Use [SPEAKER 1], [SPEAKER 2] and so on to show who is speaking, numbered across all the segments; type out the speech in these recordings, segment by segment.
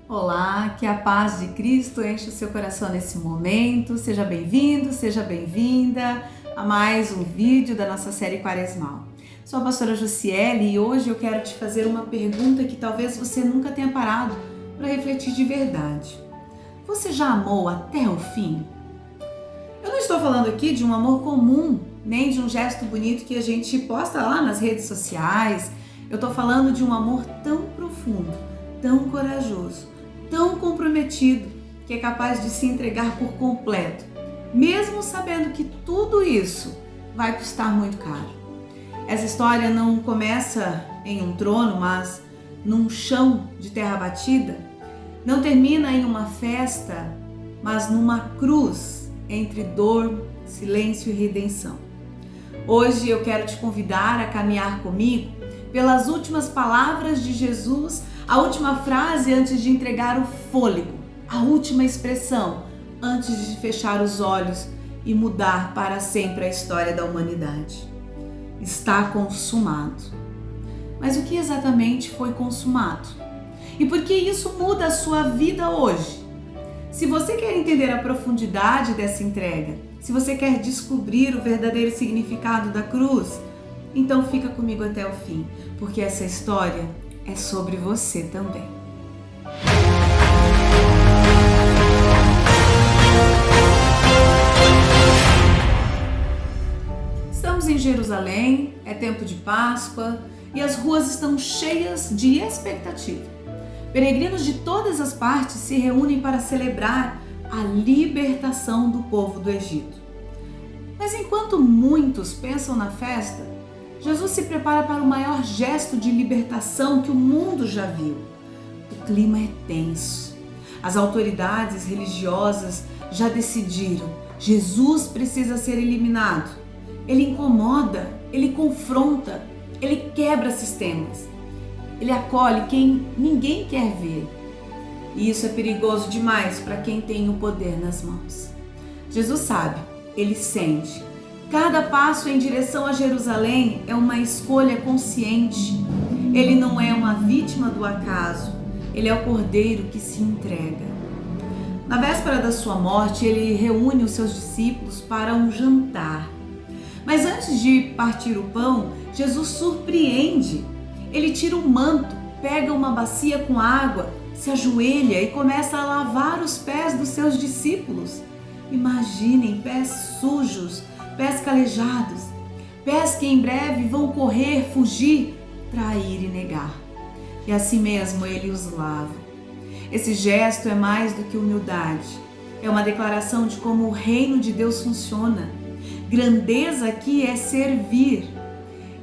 [SPEAKER 1] Olá, que a paz de Cristo enche o seu coração nesse momento. Seja bem-vindo, seja bem-vinda a mais um vídeo da nossa série Quaresmal. Sou a pastora Jussiele e hoje eu quero te fazer uma pergunta que talvez você nunca tenha parado para refletir de verdade. Você já amou até o fim? Eu não estou falando aqui de um amor comum, nem de um gesto bonito que a gente posta lá nas redes sociais. Eu estou falando de um amor tão profundo, tão corajoso, tão comprometido, que é capaz de se entregar por completo, mesmo sabendo que tudo isso vai custar muito caro. Essa história não começa em um trono, mas num chão de terra batida. Não termina em uma festa, mas numa cruz entre dor, silêncio e redenção. Hoje eu quero te convidar a caminhar comigo pelas últimas palavras de Jesus, a última frase antes de entregar o fôlego, a última expressão antes de fechar os olhos e mudar para sempre a história da humanidade. Está consumado. Mas o que exatamente foi consumado? E por que isso muda a sua vida hoje? Se você quer entender a profundidade dessa entrega, se você quer descobrir o verdadeiro significado da cruz, então fica comigo até o fim, porque essa história é sobre você também. Estamos em Jerusalém, é tempo de Páscoa e as ruas estão cheias de expectativa. Peregrinos de todas as partes se reúnem para celebrar a libertação do povo do Egito. Mas enquanto muitos pensam na festa, Jesus se prepara para o maior gesto de libertação que o mundo já viu. O clima é tenso. As autoridades religiosas já decidiram. Jesus precisa ser eliminado. Ele incomoda, ele confronta, ele quebra sistemas. Ele acolhe quem ninguém quer ver. E isso é perigoso demais para quem tem o poder nas mãos. Jesus sabe, ele sente. Cada passo em direção a Jerusalém é uma escolha consciente. Ele não é uma vítima do acaso, ele é o cordeiro que se entrega. Na véspera da sua morte, ele reúne os seus discípulos para um jantar. Mas antes de partir o pão, Jesus surpreende. Ele tira o manto, pega uma bacia com água, se ajoelha e começa a lavar os pés dos seus discípulos. Imaginem pés sujos, pés calejados, pés que em breve vão correr, fugir, trair e negar. E assim mesmo ele os lava. Esse gesto é mais do que humildade. É uma declaração de como o reino de Deus funciona. Grandeza aqui é servir.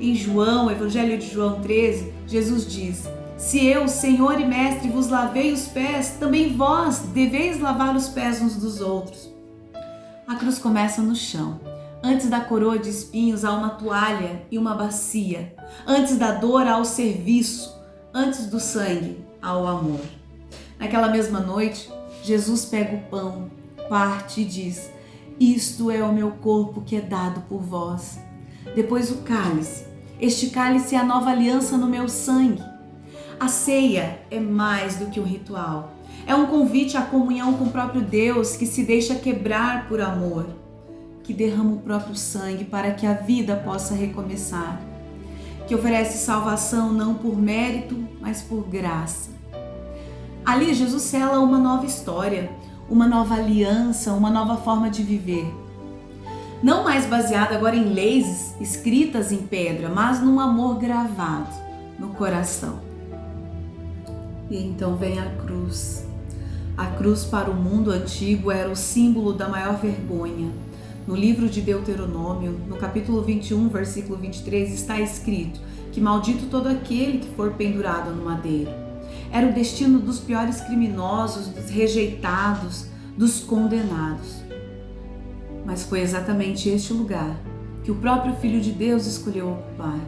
[SPEAKER 1] Em João, Evangelho de João 13, Jesus diz: se eu, Senhor e Mestre, vos lavei os pés, também vós deveis lavar os pés uns dos outros. A cruz começa no chão. Antes da coroa de espinhos há uma toalha e uma bacia. Antes da dor há o serviço. Antes do sangue há o amor. Naquela mesma noite, Jesus pega o pão, parte e diz: isto é o meu corpo que é dado por vós. Depois o cálice. Este cálice é a nova aliança no meu sangue. A ceia é mais do que um ritual. É um convite à comunhão com o próprio Deus que se deixa quebrar por amor, que derrama o próprio sangue para que a vida possa recomeçar, que oferece salvação não por mérito, mas por graça. Ali Jesus sela uma nova história, uma nova aliança, uma nova forma de viver. Não mais baseada agora em leis escritas em pedra, mas num amor gravado no coração. E então vem a cruz. A cruz para o mundo antigo era o símbolo da maior vergonha. No livro de Deuteronômio, no capítulo 21, versículo 23, está escrito que maldito todo aquele que for pendurado no madeiro. Era o destino dos piores criminosos, dos rejeitados, dos condenados. Mas foi exatamente este lugar que o próprio Filho de Deus escolheu ocupar.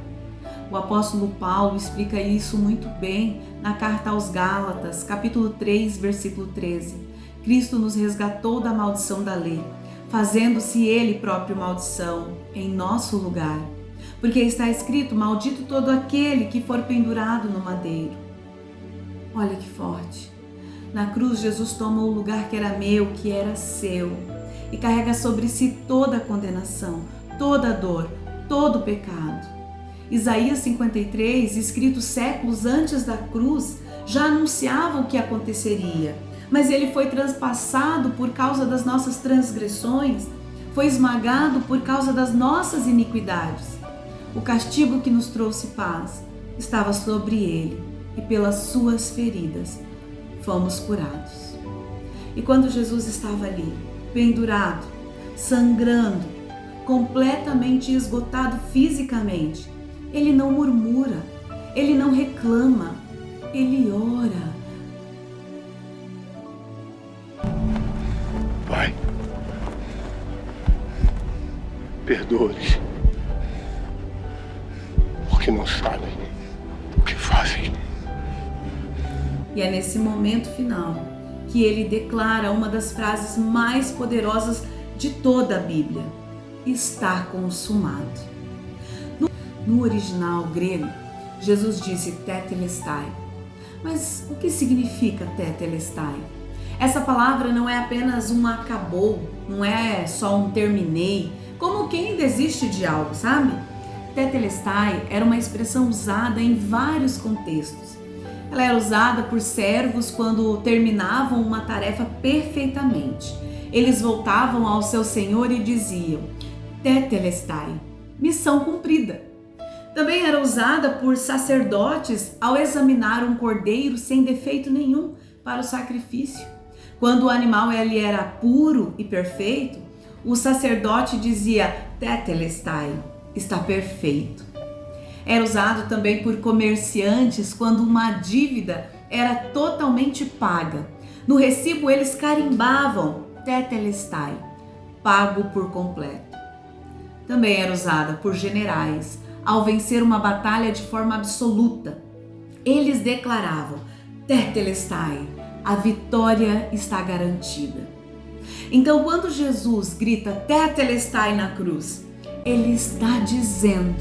[SPEAKER 1] O apóstolo Paulo explica isso muito bem na carta aos Gálatas, capítulo 3, versículo 13. Cristo nos resgatou da maldição da lei, fazendo-se ele próprio maldição em nosso lugar. Porque está escrito: maldito todo aquele que for pendurado no madeiro. Olha que forte. Na cruz, Jesus toma o lugar que era meu, que era seu, e carrega sobre si toda a condenação, toda a dor, todo o pecado. Isaías 53, escrito séculos antes da cruz, já anunciava o que aconteceria, mas ele foi transpassado por causa das nossas transgressões, foi esmagado por causa das nossas iniquidades. O castigo que nos trouxe paz estava sobre ele, e pelas suas feridas fomos curados. E quando Jesus estava ali, pendurado, sangrando, completamente esgotado fisicamente, ele não murmura, ele não reclama, ele ora.
[SPEAKER 2] Pai, perdoa-lhes, porque não sabem o que fazem.
[SPEAKER 1] E é nesse momento final que ele declara uma das frases mais poderosas de toda a Bíblia: está consumado. No original grego, Jesus disse tetelestai. Mas o que significa tetelestai? Essa palavra não é apenas um acabou, não é só um terminei, como quem desiste de algo, sabe? Tetelestai era uma expressão usada em vários contextos. Ela era usada por servos quando terminavam uma tarefa perfeitamente. Eles voltavam ao seu senhor e diziam: tetelestai, missão cumprida. Também era usada por sacerdotes ao examinar um cordeiro sem defeito nenhum para o sacrifício. Quando o animal ele era puro e perfeito, o sacerdote dizia tetelestai, está perfeito. Era usado também por comerciantes quando uma dívida era totalmente paga. No recibo eles carimbavam tetelestai, pago por completo. Também era usada por generais ao vencer uma batalha de forma absoluta. Eles declaravam tetelestai, a vitória está garantida. Então, quando Jesus grita tetelestai na cruz, ele está dizendo: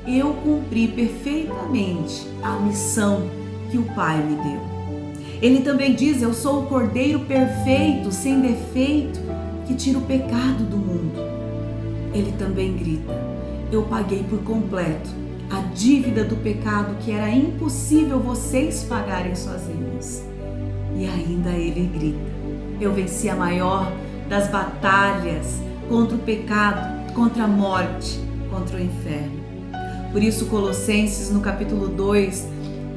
[SPEAKER 1] eu cumpri perfeitamente a missão que o Pai me deu. Ele também diz: eu sou o Cordeiro perfeito, sem defeito, que tira o pecado do mundo. Ele também grita: eu paguei por completo a dívida do pecado que era impossível vocês pagarem sozinhos. E ainda ele grita: eu venci a maior das batalhas contra o pecado, contra a morte, contra o inferno. Por isso, Colossenses, no capítulo 2,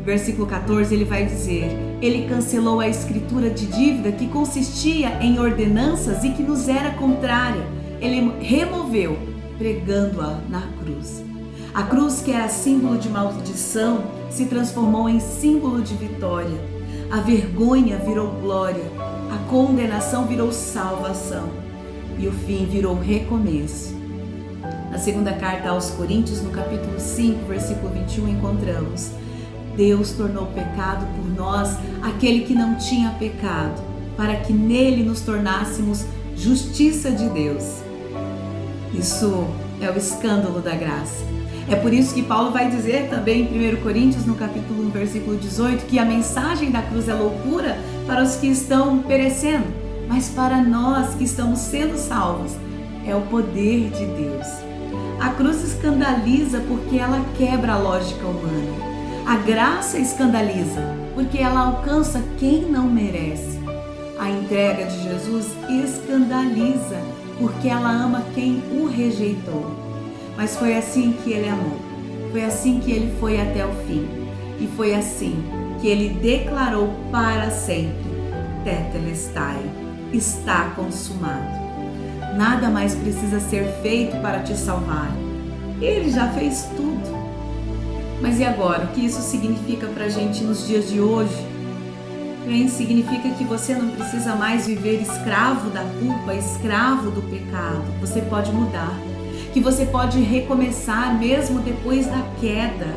[SPEAKER 1] versículo 14, ele vai dizer: ele cancelou a escritura de dívida que consistia em ordenanças e que nos era contrária. Ele removeu, pregando-a na cruz. A cruz, que era símbolo de maldição, se transformou em símbolo de vitória. A vergonha virou glória, a condenação virou salvação e o fim virou recomeço. Na segunda carta aos Coríntios, no capítulo 5, versículo 21, encontramos: Deus tornou pecado por nós aquele que não tinha pecado, para que nele nos tornássemos justiça de Deus. Isso é o escândalo da graça. É por isso que Paulo vai dizer também em 1 Coríntios, no capítulo 1, versículo 18, que a mensagem da cruz é loucura para os que estão perecendo, mas para nós que estamos sendo salvos, é o poder de Deus. A cruz escandaliza porque ela quebra a lógica humana. A graça escandaliza porque ela alcança quem não merece. A entrega de Jesus escandaliza porque ela ama quem o rejeitou. Mas foi assim que ele amou, foi assim que ele foi até o fim, e foi assim que ele declarou para sempre: tetelestai, está consumado. Nada mais precisa ser feito para te salvar, ele já fez tudo. Mas e agora, o que isso significa para a gente nos dias de hoje? Bem, significa que você não precisa mais viver escravo da culpa, escravo do pecado. Você pode mudar. Que você pode recomeçar mesmo depois da queda,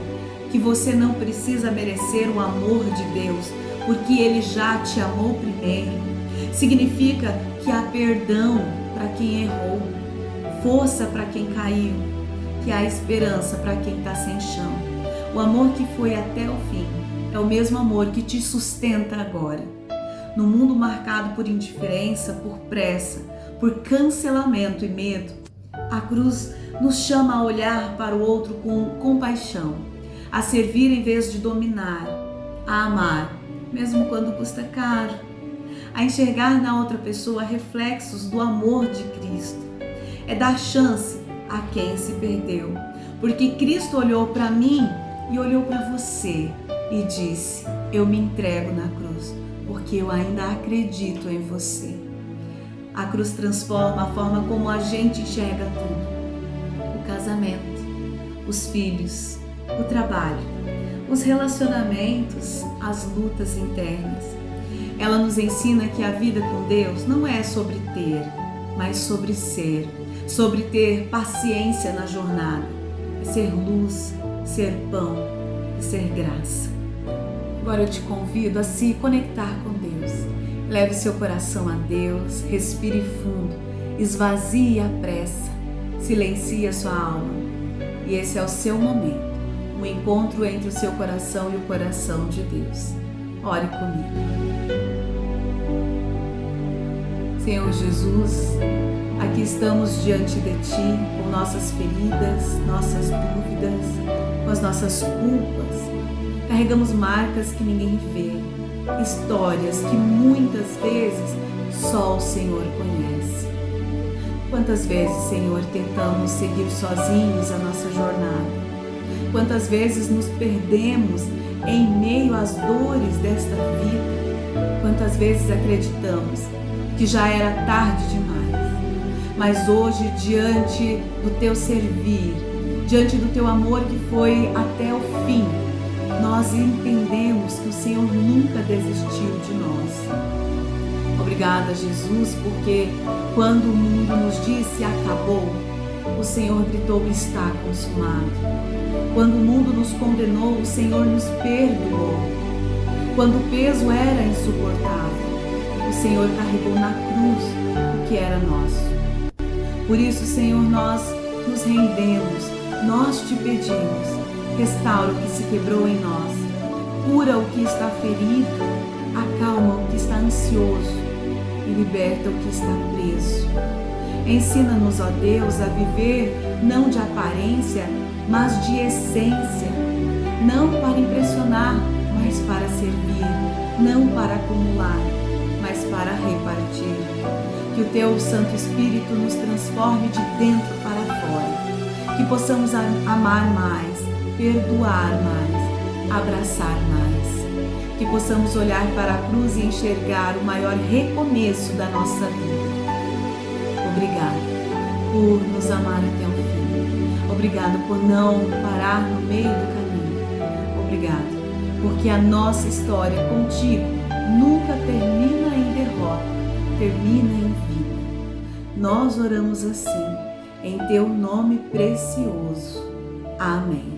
[SPEAKER 1] que você não precisa merecer o amor de Deus, porque Ele já te amou primeiro. Significa que há perdão para quem errou, força para quem caiu, que há esperança para quem está sem chão. O amor que foi até o fim é o mesmo amor que te sustenta agora. No mundo marcado por indiferença, por pressa, por cancelamento e medo, a cruz nos chama a olhar para o outro com compaixão, a servir em vez de dominar, a amar, mesmo quando custa caro, a enxergar na outra pessoa reflexos do amor de Cristo. É dar chance a quem se perdeu, porque Cristo olhou para mim e olhou para você e disse: eu me entrego na cruz, porque eu ainda acredito em você. A cruz transforma a forma como a gente enxerga tudo: o casamento, os filhos, o trabalho, os relacionamentos, as lutas internas. Ela nos ensina que a vida com Deus não é sobre ter, mas sobre ser, sobre ter paciência na jornada, ser luz, ser pão e ser graça. Agora eu te convido a se conectar com Deus. Leve seu coração a Deus, respire fundo, esvazie a pressa, silencie a sua alma. E esse é o seu momento, um encontro entre o seu coração e o coração de Deus. Ore comigo. Senhor Jesus, aqui estamos diante de Ti com nossas feridas, nossas dúvidas, com as nossas culpas. Carregamos marcas que ninguém vê, histórias que muitas vezes só o Senhor conhece. Quantas vezes, Senhor, tentamos seguir sozinhos a nossa jornada? Quantas vezes nos perdemos em meio às dores desta vida? Quantas vezes acreditamos que já era tarde demais? Mas hoje, diante do Teu servir, diante do Teu amor que foi até o fim, nós entendemos que o Senhor nunca desistiu de nós. Obrigada, Jesus, porque quando o mundo nos disse acabou, o Senhor gritou: está consumado. Quando o mundo nos condenou, o Senhor nos perdoou. Quando o peso era insuportável, o Senhor carregou na cruz o que era nosso. Por isso, Senhor, nós nos rendemos, nós te pedimos: restaura o que se quebrou em nós, cura o que está ferido, acalma o que está ansioso e liberta o que está preso. Ensina-nos, ó Deus, a viver não de aparência, mas de essência, não para impressionar, mas para servir, não para acumular, mas para repartir. Que o Teu Santo Espírito nos transforme de dentro para fora, que possamos amar mais, perdoar mais, abraçar mais, que possamos olhar para a cruz e enxergar o maior recomeço da nossa vida. Obrigado por nos amar até o fim. Obrigado por não parar no meio do caminho. Obrigado porque a nossa história contigo nunca termina em derrota, termina em vida. Nós oramos assim, em Teu nome precioso. Amém.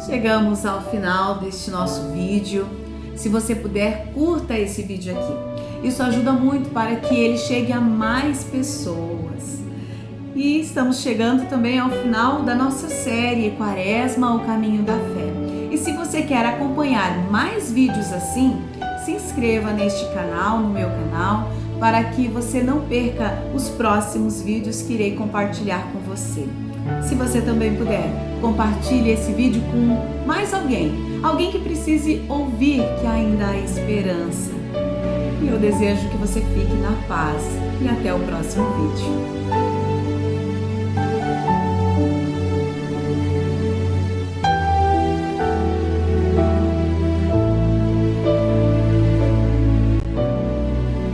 [SPEAKER 1] Chegamos ao final deste nosso vídeo. Se você puder, curta esse vídeo aqui. Isso ajuda muito para que ele chegue a mais pessoas. E estamos chegando também ao final da nossa série Quaresma, o Caminho da Fé. E se você quer acompanhar mais vídeos assim, se inscreva neste canal, no meu canal, para que você não perca os próximos vídeos que irei compartilhar com você. Se você também puder, compartilhe esse vídeo com mais alguém que precise ouvir que ainda há esperança. E eu desejo que você fique na paz e até o próximo vídeo.